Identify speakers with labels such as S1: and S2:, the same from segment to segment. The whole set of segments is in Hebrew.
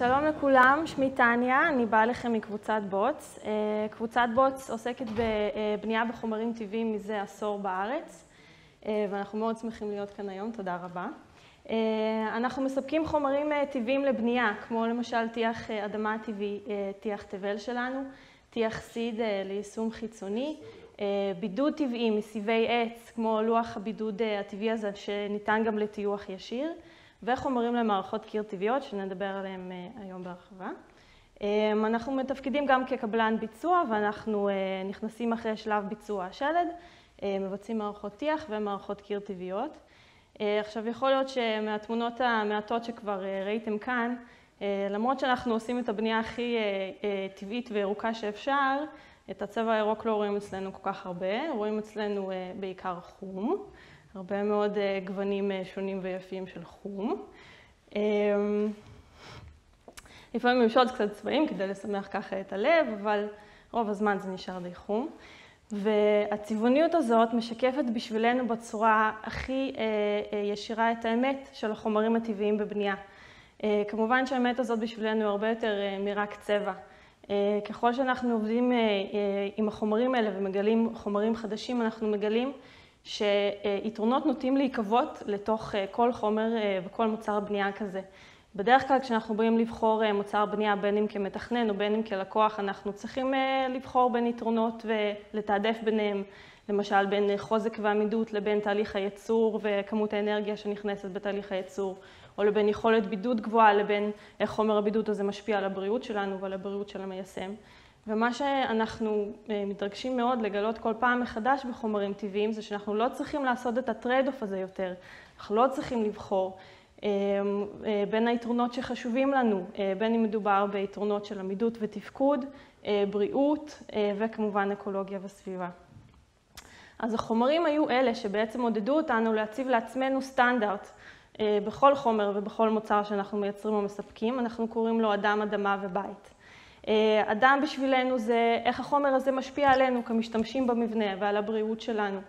S1: שלום לכולם, שמי טניה, אני באה לכם מקבוצת בוץ. קבוצת בוץ עוסקת בבנייה בחומרים טבעיים מזה עשור בארץ, ואנחנו מאוד שמחים להיות כאן היום, תודה רבה. אנחנו מספקים חומרים טבעיים לבנייה, כמו למשל טיח אדמה טבעי, טיח תבל שלנו, טיח סיד ליישום חיצוני, בידוד טבעי מסיבי עץ, כמו לוח הבידוד הטבעי הזה שניתן גם לטיוח ישיר, וחומרים למערכות קיר טבעיות, שנדבר עליהם היום בהרחבה. אנחנו מתפקידים גם כקבלן ביצוע, ואנחנו נכנסים אחרי שלב ביצוע השלד, מבצעים מערכות טיח ומערכות קיר טבעיות. עכשיו, יכול להיות שמהתמונות המעטות שכבר ראיתם כאן, למרות שאנחנו עושים את הבנייה הכי טבעית וירוקה שאפשר, את הצבע הירוק לא רואים אצלנו כל כך הרבה, רואים אצלנו בעיקר חום. הרבה מאוד גוונים שונים ויפים של חום. לפעמים יש עוד קצת צבעים כדי לשמח ככה את הלב, אבל רוב הזמן זה נשאר די חום. והצבעוניות הזאת משקפת בשבילנו בצורה הכי ישירה את האמת של החומרים הטבעיים בבנייה. כמובן שהאמת הזאת בשבילנו הרבה יותר מרק צבע. ככל שאנחנו עובדים עם החומרים האלה ומגלים חומרים חדשים, אנחנו מגלים שיתרונות נוטים להיקוות לתוך כל חומר וכל מוצר בנייה כזה. בדרך כלל כשאנחנו באים לבחור מוצר בנייה, בין אם כמתכנן או בין אם כלקוח, אנחנו צריכים לבחור בין יתרונות ולתעדף ביניהם, למשל בין חוזק ועמידות לבין תהליך הייצור וכמות האנרגיה שנכנסת בתהליך הייצור, או לבין יכולת בידוד גבוהה לבין איך חומר הבידוד הזה משפיע על הבריאות שלנו ועל הבריאות של המיישם. ומה שאנחנו מתרגשים מאוד לגלות כל פעם מחדש בחומרים טבעיים זה שאנחנו לא צריכים לעשות את הטרייד-אוף הזה יותר. אנחנו לא צריכים לבחור בין היתרונות שחשובים לנו, בין אם מדובר ביתרונות של עמידות ותפקוד, בריאות וכמובן אקולוגיה וסביבה. אז החומרים היו אלה שבעצם עודדו אותנו להציב לעצמנו סטנדרט בכל חומר ובכל מוצר שאנחנו מייצרים או מספקים. אנחנו קוראים לו אדם, אדמה ובית. אדם בשבילנו זה איך החומר הזה משפיע עלינו כמשתמשים במבנה ועל הבריאות שלנו.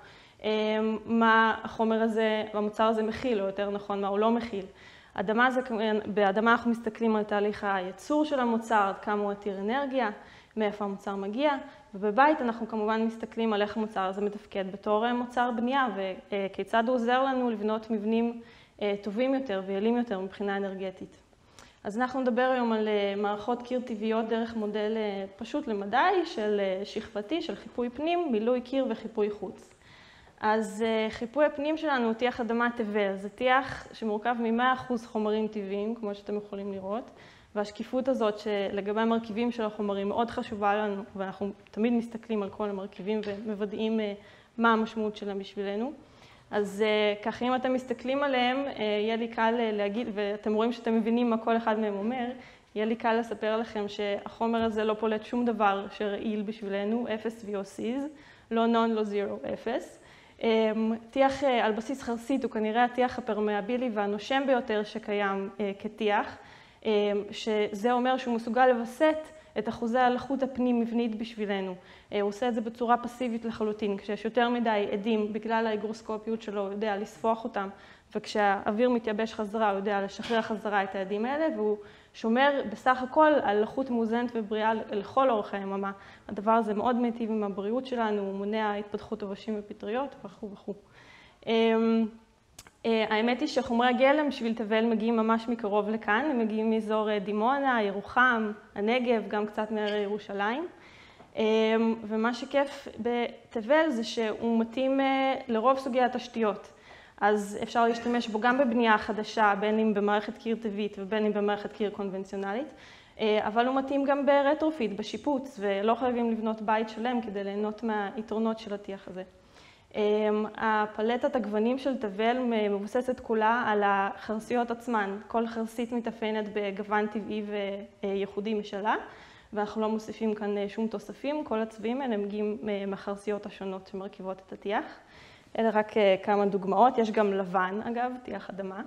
S1: מה החומר הזה, המוצר הזה מכיל, או יותר נכון, מה הוא לא מכיל. באדמה אנחנו מסתכלים על תהליך הייצור של המוצר, עד כמה הוא עתיר אנרגיה, מאיפה המוצר מגיע, ובבית אנחנו כמובן מסתכלים על איך המוצר הזה מתפקד בתור מוצר בנייה, וכיצד הוא עוזר לנו לבנות מבנים טובים יותר ויעילים יותר מבחינה אנרגטית. אז אנחנו נדבר היום על מערכות קיר טבעיות דרך מודל פשוט למדי של שכבתי, של חיפוי פנים, מילוי קיר וחיפוי חוץ. אז חיפוי הפנים שלנו הוא טיח אדמה תבל. זה טיח שמורכב מ-100% חומרים טבעיים, כמו שאתם יכולים לראות. והשקיפות הזאת שלגבי המרכיבים של החומרים מאוד חשובה לנו, ואנחנו תמיד מסתכלים על כל המרכיבים ומוודאים מה המשמעות שלהם בשבילנו. אז ככה, אם אתם מסתכלים עליהם, יהיה לי קל להגיד, ואתם רואים שאתם מבינים מה כל אחד מהם אומר, יהיה לי קל לספר לכם שהחומר הזה לא פולט שום דבר שרעיל בשבילנו, 0 VOCs, לא נון, לא זירו, 0. טיח על בסיס חרסית הוא כנראה הטיח הפרמאבילי והנושם ביותר שקיים כטיח, שזה אומר שהוא מסוגל לווסת את אחוזי הלחות הפנים מבנית בשבילנו. הוא עושה את זה בצורה פסיבית לחלוטין, כשיש יותר מדי עדים בגלל ההיגרוסקופיות שלו, הוא יודע לספוח אותם, וכשהאוויר מתייבש חזרה, הוא יודע לשחרר חזרה את העדים האלה, והוא שומר בסך הכל על לחות מאוזנת ובריאה לכל אורך היממה. הדבר הזה מאוד מיטיב עם הבריאות שלנו, הוא מונע התפתחות עובשים ופטריות וכו' וכו'. האמת היא שחומרי הגלם בשביל תבל מגיעים ממש מקרוב לכאן, הם מגיעים מאזור דימונה, ירוחם, הנגב, גם קצת מהרי ירושלים. ומה שכיף בתבל זה שהוא מתאים לרוב סוגי התשתיות. אז אפשר להשתמש בו גם בבנייה חדשה, בין אם במערכת קיר טבעית ובין אם במערכת קיר קונבנציונלית, אבל הוא מתאים גם ברטרופיט, בשיפוץ, ולא חייבים לבנות בית שלם כדי ליהנות מהיתרונות של הטיח הזה. הפלטת הגוונים של תבל מבוססת כולה על החרסיות עצמן. כל חרסית מתאפיינת בגוון טבעי וייחודי משלה, ואנחנו לא מוסיפים כאן שום תוספים. כל הצבעים האלה מגיעים מהחרסיות השונות שמרכיבות את הטיח. אלה רק כמה דוגמאות. יש גם לבן, אגב, טיח אדמה.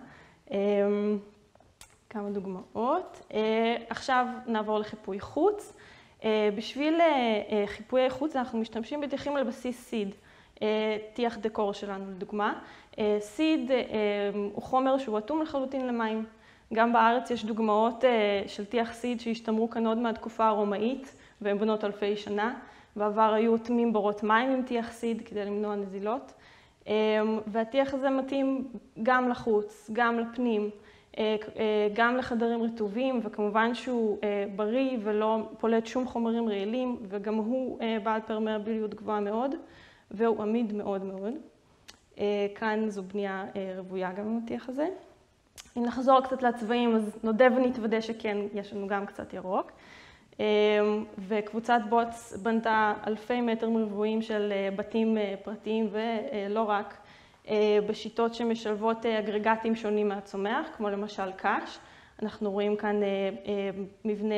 S1: כמה דוגמאות. עכשיו נעבור לחיפוי חוץ. בשביל חיפויי חוץ אנחנו משתמשים בטיחים על בסיס סיד. טיח דקור שלנו לדוגמה. סיד הוא חומר שהוא אטום לחלוטין למים. גם בארץ יש דוגמאות של טיח סיד שהשתמרו כאן עוד מהתקופה הרומאית, והן בנות אלפי שנה. בעבר היו אוטמים בורות מים עם טיח סיד כדי למנוע נזילות. והטיח הזה מתאים גם לחוץ, גם לפנים, גם לחדרים רטובים, וכמובן שהוא בריא ולא פולט שום חומרים רעילים, וגם הוא בעל פרמאביליות גבוהה מאוד, והוא עמיד מאוד מאוד. כאן זו בנייה רוויה גם עם הטיח הזה. אם נחזור קצת לצבעים, אז נודה ונתוודא שכן, יש לנו גם קצת ירוק. וקבוצת בוץ בנתה אלפי מטרים רבועים של בתים פרטיים ולא רק, בשיטות שמשלבות אגרגטים שונים מהצומח, כמו למשל קש. אנחנו רואים כאן מבנה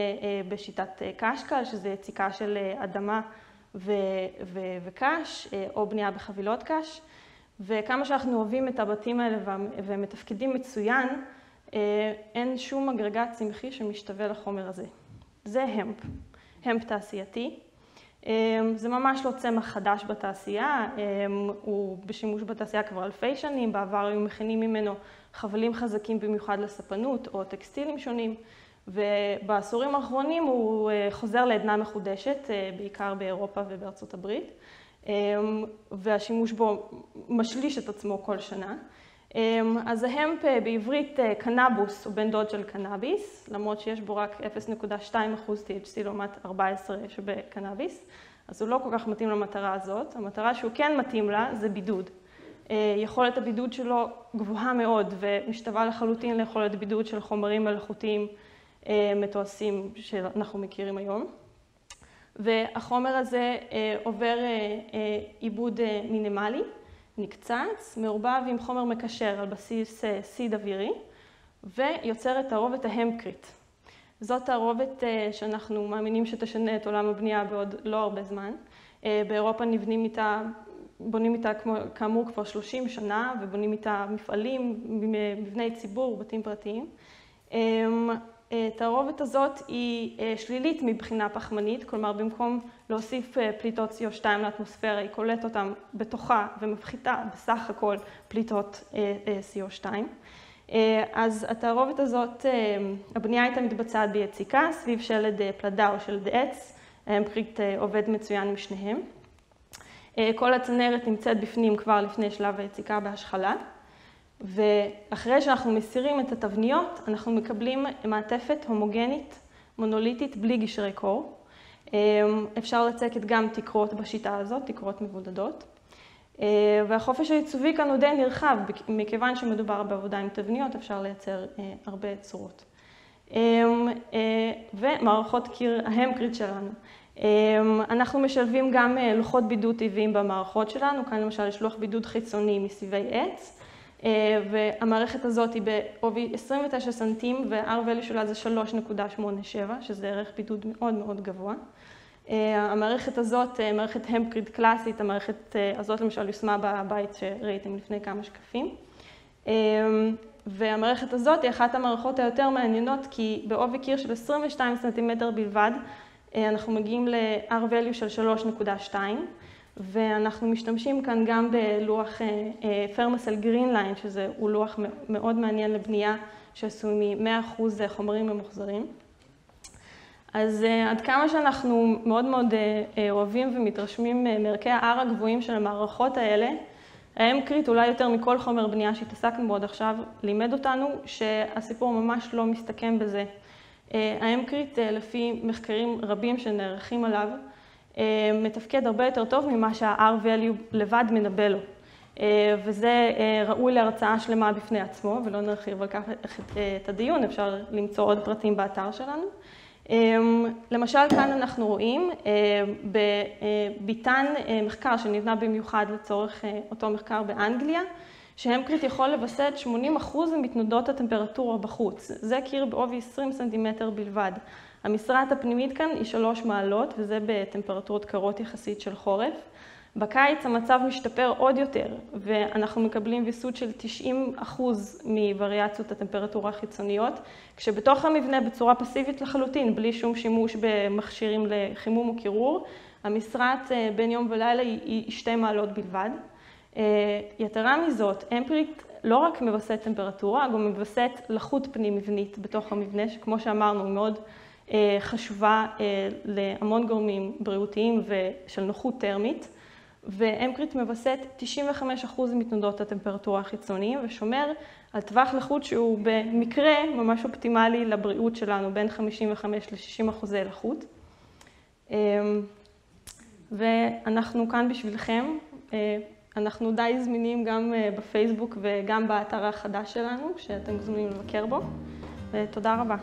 S1: בשיטת קשקל, שזה יציקה של אדמה וקש, או בנייה בחבילות קש. וכמה שאנחנו אוהבים את הבתים האלה והם מתפקדים מצוין, אין שום אגרגט צמחי שמשתווה לחומר הזה. זה המפ תעשייתי. זה ממש לא צמח חדש בתעשייה, הוא בשימוש בתעשייה כבר אלפי שנים, בעבר היו מכינים ממנו חבלים חזקים במיוחד לספנות או טקסטילים שונים, ובעשורים האחרונים הוא חוזר לעדנה מחודשת, בעיקר באירופה ובארצות הברית, והשימוש בו משליש את עצמו כל שנה. אז ההמפ בעברית קנאבוס הוא בן דוד של קנאביס, למרות שיש בו רק 0.2% THC לעומת 14 שבקנאביס, אז הוא לא כל כך מתאים למטרה הזאת. המטרה שהוא כן מתאים לה זה בידוד. יכולת הבידוד שלו גבוהה מאוד ומשתווה לחלוטין ליכולת בידוד של חומרים מלאכותיים מתועשים שאנחנו מכירים היום. והחומר הזה עובר עיבוד מינימלי, נקצץ, מעורבב עם חומר מקשר על בסיס סיד אווירי, ויוצר את תערובת ההמפקריט. זאת תערובת שאנחנו מאמינים שתשנה את עולם הבנייה בעוד לא הרבה זמן. באירופה בונים איתה כאמור כבר 30 שנה, ובונים איתה מפעלים, מבני ציבור, בתים פרטיים. התערובת הזאת היא שלילית מבחינה פחמנית, כלומר במקום להוסיף פליטות CO2 לאטמוספירה, היא קולטת אותם בתוכה ומפחיתה בסך הכל פליטות CO2. אז התערובת הזאת, הבנייה הייתה מתבצעת ביציקה, סביב שלד פלדה או שלד עץ, ההמפקריט עובד מצוין משניהם. כל הצנרת נמצאת בפנים כבר לפני שלב היציקה בהשחלה. ואחרי שאנחנו מסירים את התבניות, אנחנו מקבלים מעטפת הומוגנית, מונוליטית, בלי גשרי קור. אפשר לצקת גם תקרות בשיטה הזאת, תקרות מבודדות. והחופש העיצובי כאן הוא די נרחב, מכיוון שמדובר בעבודה עם תבניות, אפשר לייצר הרבה צורות. ומערכות קיר ההמפקריט שלנו. אנחנו משלבים גם לוחות בידוד טבעיים במערכות שלנו, כאן למשל יש לוח בידוד חיצוני מסביבי עץ, והמערכת הזאת היא בעובי 29 סנטים, וה-R-value שלה זה 3.87, שזה ערך בידוד מאוד מאוד גבוה. המערכת הזאת, מערכת המפקריט קלאסית, המערכת הזאת למשל יושמה בבית שראיתם לפני כמה שקפים. והמערכת הזאת היא אחת המערכות היותר מעניינות, כי בעובי קיר של 22 סנטימטר בלבד, אנחנו מגיעים ל-R-value של 3.2, ואנחנו משתמשים כאן גם בלוח פרמסל גרינליין, שהוא לוח מאוד מעניין לבנייה, שעשוי מ-100% חומרים ממוחזרים. אז עד כמה שאנחנו מאוד מאוד אוהבים ומתרשמים מערכי ה-R הגבוהים של המערכות האלה, ההמפקריט אולי יותר מכל חומר בנייה שהתעסקנו בו עד עכשיו, לימד אותנו שהסיפור ממש לא מסתכם בזה. ההמפקריט, לפי מחקרים רבים שנערכים עליו, מתפקד הרבה יותר טוב ממה שה-R-value לבד מנבא לו. וזה ראוי להרצאה שלמה בפני עצמו, ולא נרחיב על כך את הדיון, אפשר למצוא עוד פרטים באתר שלנו. למשל, כאן אנחנו רואים בביתן מחקר שנבנה במיוחד לצורך אותו מחקר באנגליה, שהמפקריט יכול לווסת 80% מתנודות הטמפרטורה בחוץ. זה קיר בעובי 20 סנטימטר בלבד. המשרעת הפנימית כאן היא 3 מעלות, וזה בטמפרטורות קרות יחסית של חורף. בקיץ המצב משתפר עוד יותר, ואנחנו מקבלים ויסות של 90% מווריאציות הטמפרטורה החיצוניות, כשבתוך המבנה בצורה פסיבית לחלוטין, בלי שום שימוש במכשירים לחימום או קירור, המשרעת בין יום ולילה היא 2 מעלות בלבד. יתרה מזאת, המפקריט לא רק מווסת טמפרטורה, גם מווסת לחות פנים מבנית בתוך המבנה, שכמו שאמרנו, היא מאוד חשובה להמון גורמים בריאותיים ושל נוחות טרמית. ואמקריט מווסת 95% מתנודות הטמפרטורה החיצוניים ושומר על טווח לחות שהוא במקרה ממש אופטימלי לבריאות שלנו, בין 55 ל-60% לחות. ואנחנו כאן בשבילכם. אנחנו די זמינים גם בפייסבוק וגם באתר החדש שלנו, שאתם מוזמנים לבקר בו. ותודה רבה.